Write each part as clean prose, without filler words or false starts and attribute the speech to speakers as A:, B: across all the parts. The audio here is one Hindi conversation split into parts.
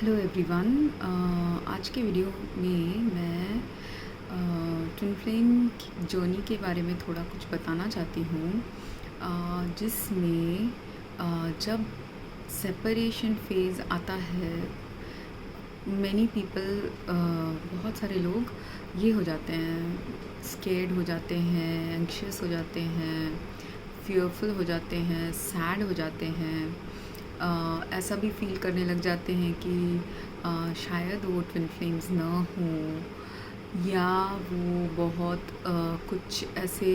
A: Hello everyone. आज के वीडियो में मैं ट्विन फ्लेम जर्नी के बारे में थोड़ा कुछ बताना चाहती हूँ, जिसमें जब सेपरेशन फेज़ आता है, मैनी पीपल बहुत सारे लोग ये हो जाते हैं, स्केर्ड हो जाते हैं, एंग्शियस हो जाते हैं, फियरफुल हो जाते हैं, सैड हो जाते हैं। ऐसा भी फील करने लग जाते हैं कि शायद वो ट्विन फ्लेम्स ना हों, या वो बहुत कुछ ऐसे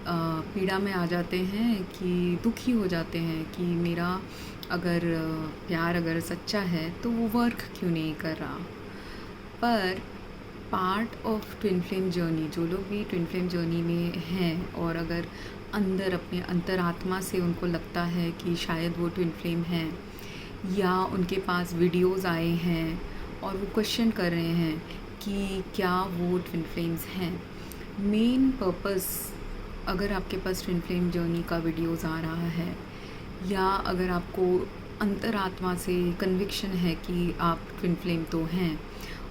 A: पीड़ा में आ जाते हैं कि दुखी हो जाते हैं कि मेरा अगर प्यार अगर सच्चा है तो वो वर्क क्यों नहीं कर रहा। पर part of twin flame journey, जो लोग भी ट्विन फ्लेम जर्नी में हैं और अगर अंदर अपने अंतरात्मा से उनको लगता है कि शायद वो ट्विन फ्लेम हैं, या उनके पास वीडियोस आए हैं और वो क्वेश्चन कर रहे हैं कि क्या वो ट्विन फ्लेम्स हैं। मेन पर्पस, अगर आपके पास ट्विन फ्लेम जर्नी का वीडियोस आ रहा है, या अगर आपको अंतरात्मा से कन्विक्शन है कि आप ट्विन फ्लेम तो हैं,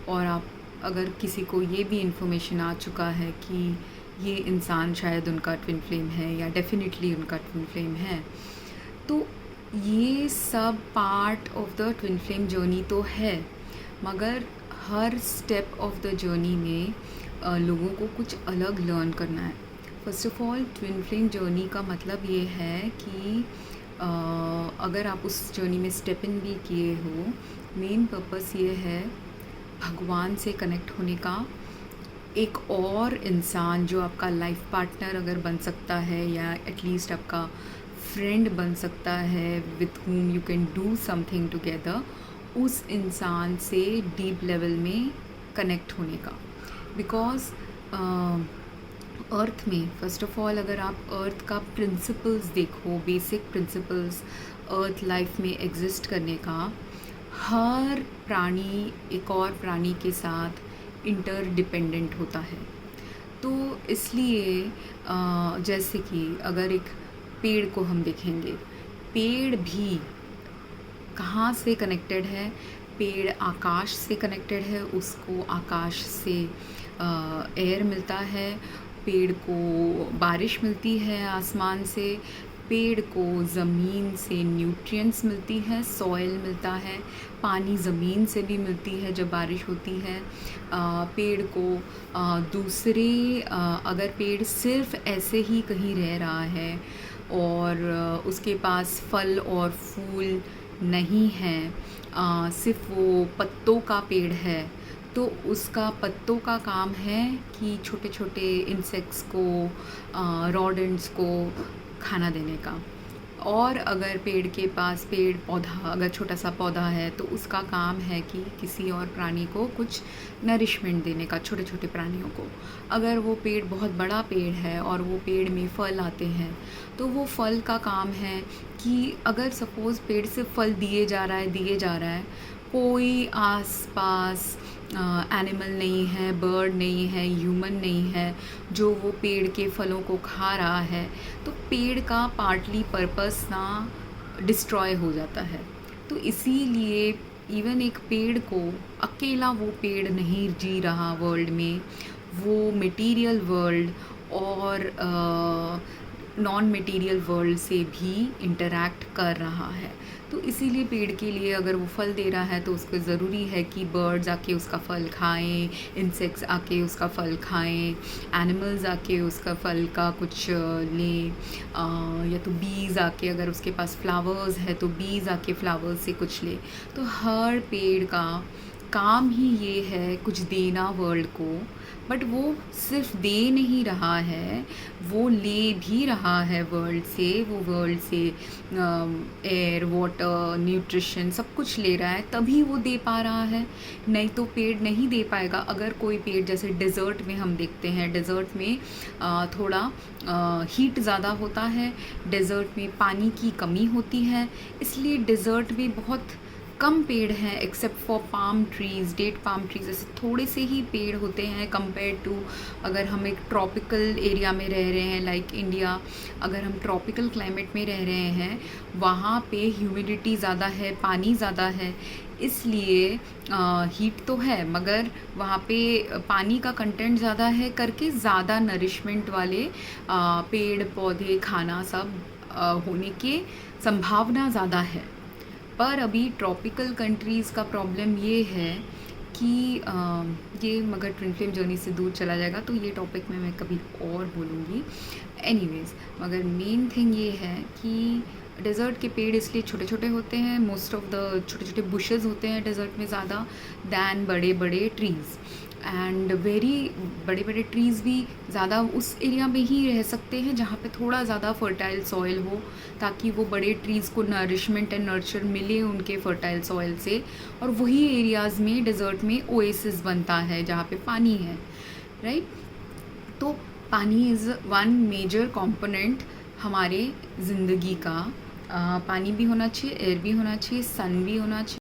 A: और आप अगर किसी को ये भी इन्फॉर्मेशन आ चुका है कि ये इंसान शायद उनका ट्विन फ्लेम है या डेफिनेटली उनका ट्विन फ्लेम है, तो ये सब part of the twin flame journey तो है। मगर हर स्टेप ऑफ द जर्नी में लोगों को कुछ अलग लर्न करना है। First of all, twin flame journey का मतलब ये है कि अगर आप उस जर्नी में स्टेप इन भी किए हो, मेन पर्पस ये है भगवान से कनेक्ट होने का। एक और इंसान जो आपका लाइफ पार्टनर अगर बन सकता है, या एटलीस्ट आपका फ्रेंड बन सकता है, with whom you can do something together, उस इंसान से डीप लेवल में कनेक्ट होने का। बिकॉज अर्थ में, फर्स्ट ऑफ ऑल, अगर आप अर्थ का प्रिंसिपल्स देखो, बेसिक प्रिंसिपल्स अर्थ लाइफ में एग्जिस्ट करने का, हर प्राणी एक और प्राणी के साथ इंटर डिपेंडेंट होता है। तो इसलिए जैसे कि अगर एक पेड़ को हम देखेंगे, पेड़ भी कहाँ से कनेक्टेड है? पेड़ आकाश से कनेक्टेड है, उसको आकाश से एयर मिलता है, पेड़ को बारिश मिलती है आसमान से, पेड़ को ज़मीन से न्यूट्रिएंट्स मिलती है, सॉइल मिलता है, पानी ज़मीन से भी मिलती है जब बारिश होती है। पेड़ को दूसरे अगर पेड़ सिर्फ ऐसे ही कहीं रह रहा है और उसके पास फल और फूल नहीं हैं, सिर्फ वो पत्तों का पेड़ है, तो उसका पत्तों का काम है कि छोटे छोटे इंसेक्ट्स को, रॉडेंट्स को खाना देने का। और अगर पेड़ के पास पेड़ पौधा, अगर छोटा सा पौधा है, तो उसका काम है कि किसी और प्राणी को कुछ नरिशमेंट देने का, छोटे छोटे प्राणियों को। अगर वो पेड़ बहुत बड़ा पेड़ है और वो पेड़ में फल आते हैं, तो वो फल का काम है कि अगर सपोज़ पेड़ से फल दिए जा रहा है, कोई आसपास एनिमल नहीं है, बर्ड नहीं है, ह्यूमन नहीं है जो वो पेड़ के फलों को खा रहा है, तो पेड़ का पार्टली पर्पस ना डिस्ट्रॉय हो जाता है। तो इसीलिए इवन एक पेड़ को, अकेला वो पेड़ नहीं जी रहा वर्ल्ड में, वो मटेरियल वर्ल्ड और नॉन मटेरियल वर्ल्ड से भी इंटरैक्ट कर रहा है। तो इसीलिए पेड़ के लिए अगर वो फल दे रहा है, तो उसको ज़रूरी है कि बर्ड्स आके उसका फल खाएं, इंसेक्ट्स आके उसका फल खाएं, एनिमल्स आके उसका फल का कुछ लें, या तो बीज आके, अगर उसके पास फ्लावर्स है तो बीज आके फ्लावर्स से कुछ ले। तो हर पेड़ का काम ही ये है कुछ देना वर्ल्ड को। बट वो सिर्फ दे नहीं रहा है, वो ले भी रहा है वर्ल्ड से। वो वर्ल्ड से एयर, वाटर, न्यूट्रिशन सब कुछ ले रहा है, तभी वो दे पा रहा है। नहीं तो पेड़ नहीं दे पाएगा। अगर कोई पेड़, जैसे डेज़र्ट में हम देखते हैं, डेज़र्ट में थोड़ा हीट ज़्यादा होता है, डेज़र्ट में पानी की कमी होती है, इसलिए डेज़र्ट में बहुत कम पेड़ हैं except for palm trees, date palm trees, ऐसे थोड़े से ही पेड़ होते हैं कंपेयर टू अगर हम एक ट्रॉपिकल एरिया में रह रहे हैं लाइक इंडिया। अगर हम ट्रॉपिकल क्लाइमेट में रह रहे हैं, वहाँ पे ह्यूमिडिटी ज़्यादा है, पानी ज़्यादा है, इसलिए हीट तो है मगर वहाँ पे पानी का कंटेंट ज़्यादा है करके ज़्यादा नरिशमेंट वाले पेड़ पौधे खाना सब होने के संभावना ज़्यादा है। पर अभी ट्रॉपिकल कंट्रीज़ का प्रॉब्लम ये है कि ये मगर ट्विन फ्लेम जर्नी से दूर चला जाएगा तो ये टॉपिक में मैं कभी और बोलूँगी। एनीवेज, मगर मेन थिंग ये है कि डेज़र्ट के पेड़ इसलिए छोटे छोटे होते हैं, मोस्ट ऑफ द छोटे छोटे बुशेस होते हैं डेज़र्ट में ज़्यादा दैन बड़े बड़े ट्रीज़। एंड वेरी बड़े बड़े ट्रीज़ भी ज़्यादा उस एरिया में ही रह सकते हैं जहाँ पे थोड़ा ज़्यादा फर्टाइल सॉइल हो, ताकि वो बड़े ट्रीज़ को नरिशमेंट एंड नर्चर मिले उनके फर्टाइल सॉइल से। और वही एरियाज़ में डेज़र्ट में ओएसिस बनता है जहाँ पे पानी है, राइट। तो पानी इज़ वन मेजर कंपोनेंट हमारे ज़िंदगी का। पानी भी होना चाहिए, एयर भी होना चाहिए, सन भी होना चाहिए।